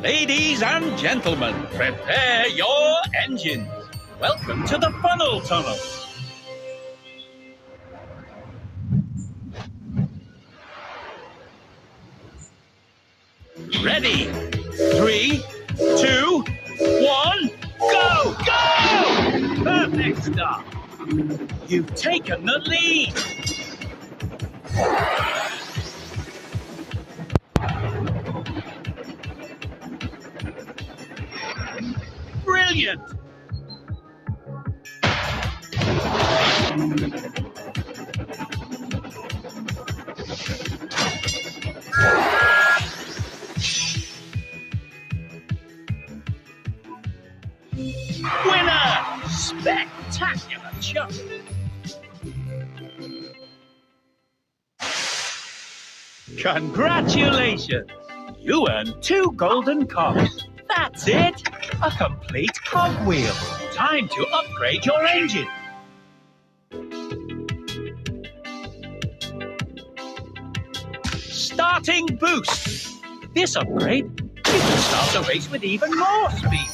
Ladies and gentlemen, prepare your engines. Welcome to the funnel tunnel. Ready? 3, 2, 1, go! Go! Perfect start. You've taken the lead. Brilliant! Winner! Spectacular jump! Congratulations! You earned 2 golden cogs. That's it! A complete cogwheel. Time to upgrade your engine. Starting boost. This upgrade, you can start the race with even more speed.